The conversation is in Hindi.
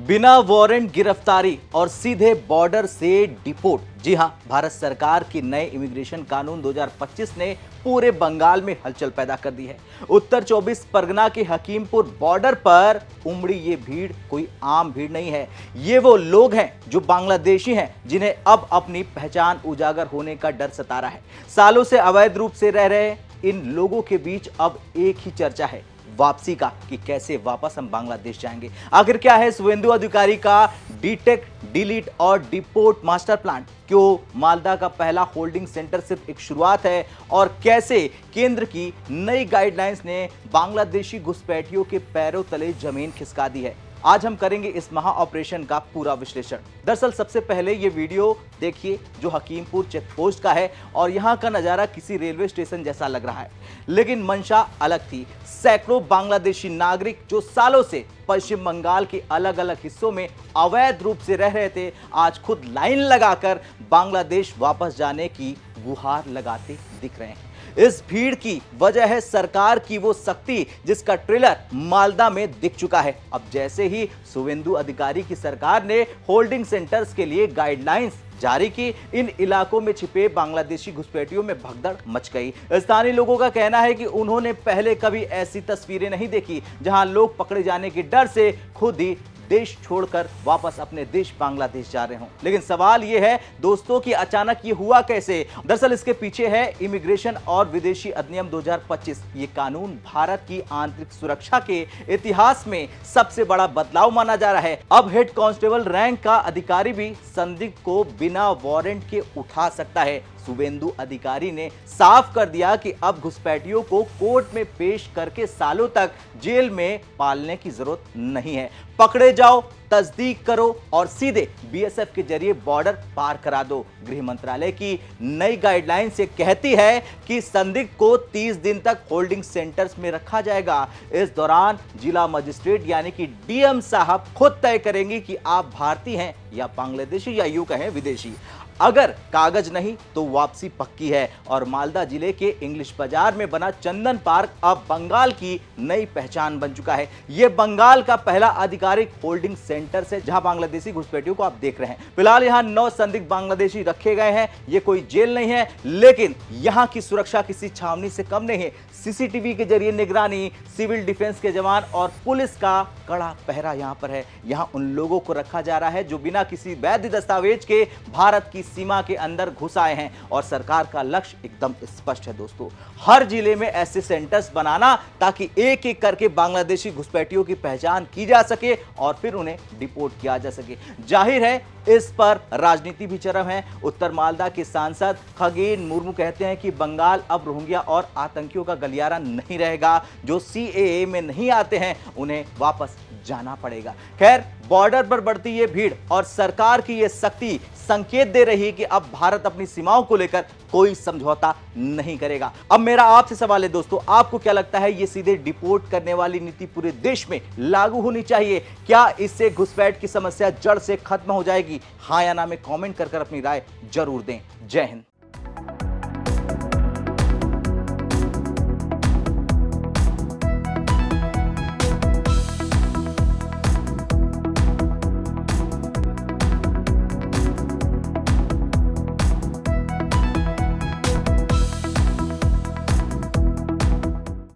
बिना वारंट गिरफ्तारी और सीधे बॉर्डर से डिपोर्ट। जी हां, भारत सरकार की नए इमिग्रेशन कानून 2025 ने पूरे बंगाल में हलचल पैदा कर दी है। उत्तर 24 परगना के हकीमपुर बॉर्डर पर उमड़ी ये भीड़ कोई आम भीड़ नहीं है। ये वो लोग हैं जो बांग्लादेशी हैं, जिन्हें अब अपनी पहचान उजागर होने का डर सता रहा है। सालों से अवैध रूप से रह रहे इन लोगों के बीच अब एक ही चर्चा है, वापसी का, कि कैसे वापस हम बांग्लादेश जाएंगे। आखिर क्या है शुवेंदु अधिकारी का डिटेक्ट, डिलीट और डिपोर्ट मास्टर प्लान? क्यों मालदा का पहला होल्डिंग सेंटर सिर्फ एक शुरुआत है? और कैसे केंद्र की नई गाइडलाइंस ने बांग्लादेशी घुसपैठियों के पैरों तले जमीन खिसका दी है? आज हम करेंगे इस महा ऑपरेशन का पूरा विश्लेषण। दरअसल सबसे पहले ये वीडियो देखिए जो हकीमपुर चेक पोस्ट का है, और यहाँ का नजारा किसी रेलवे स्टेशन जैसा लग रहा है, लेकिन मंशा अलग थी। सैकड़ों बांग्लादेशी नागरिक जो सालों से पश्चिम बंगाल के अलग अलग हिस्सों में अवैध रूप से रह रहे थे, आज खुद लाइन लगाकर बांग्लादेश वापस जाने की गुहार लगाते दिख रहे हैं। इस भीड़ की वजह है सरकार की वो सख्ती, जिसका ट्रेलर मालदा में दिख चुका है। अब जैसे ही शुवेंदु अधिकारी की सरकार ने होल्डिंग सेंटर्स के लिए गाइडलाइंस जारी की, इन इलाकों में छिपे बांग्लादेशी घुसपैठियों में भगदड़ मच गई। स्थानीय लोगों का कहना है कि उन्होंने पहले कभी ऐसी तस्वीरें नहीं देखी, जहां लोग पकड़े जाने के डर से खुद ही देश छोड़कर वापस अपने देश बांग्लादेश जा रहे हों। लेकिन सवाल यह है दोस्तों कि अचानक ये हुआ कैसे? दरअसल इसके पीछे है इमिग्रेशन और विदेशी अधिनियम 2025। ये कानून भारत की आंतरिक सुरक्षा के इतिहास में सबसे बड़ा बदलाव माना जा रहा है। अब हेड कांस्टेबल रैंक का अधिकारी भी संदिग्ध को बिना वारंट के उठा सकता है। शुवेंदु अधिकारी ने साफ कर दिया कि अब घुसपैठियों को कोर्ट में पेश करके सालों तक जेल में पालने की जरूरत नहीं है। पकड़े जाओ, तस्दीक करो और सीधे बीएसएफ के जरिए बॉर्डर पार करा दो। गृह मंत्रालय की नई गाइडलाइन से कहती है कि संदिग्ध को 30 दिन तक होल्डिंग सेंटर्स में रखा जाएगा। इस दौरान जिला मजिस्ट्रेट यानी कि डीएम साहब खुद तय करेंगे कि आप भारतीय हैं या बांग्लादेशी, या यूं कहें विदेशी। अगर कागज नहीं तो वापसी पक्की है। और मालदा जिले के इंग्लिश बाजार में बना चंदन पार्क अब बंगाल की नई पहचान बन चुका है। यह बंगाल का पहला आधिकारिक होल्डिंग सेंटर है जहां बांग्लादेशी घुसपैठियों को आप देख रहे हैं। फिलहाल यहां 9 संदिग्ध बांग्लादेशी रखे गए हैं। यह कोई जेल नहीं है, लेकिन यहां की सुरक्षा किसी छावनी से कम नहीं है। सीसीटीवी के जरिए निगरानी, सिविल डिफेंस के जवान और पुलिस का कड़ा पहरा यहां पर है। यहां उन लोगों को रखा जा रहा है जो बिना किसी वैध दस्तावेज के भारत की सीमा के अंदर घुस आए हैं। और सरकार का लक्ष्य एकदम स्पष्ट है दोस्तों, हर जिले में ऐसे सेंटर्स बनाना, ताकि एक एक करके बांग्लादेशी घुसपैठियों की पहचान की जा सके और फिर उन्हें डिपोर्ट किया जा सके। जाहिर है इस पर राजनीति भी चरम है। उत्तर मालदा के सांसद खगेन मुर्मू कहते हैं कि बंगाल अब रोहिंग्या और आतंकियों का गलियारा नहीं रहेगा। जो सीएए में नहीं आते हैं उन्हें वापस जाना पड़ेगा। खैर, बॉर्डर पर बढ़ती ये भीड़ और सरकार की ये सख्ती संकेत दे रही है कि अब भारत अपनी सीमाओं को लेकर कोई समझौता नहीं करेगा। अब मेरा आपसे सवाल है दोस्तों, आपको क्या लगता है ये सीधे डिपोर्ट करने वाली नीति पूरे देश में लागू होनी चाहिए? क्या इससे घुसपैठ की समस्या जड़ से खत्म हो जाएगी? हाँ या ना में कमेंट कर अपनी राय जरूर दें। जय हिंद।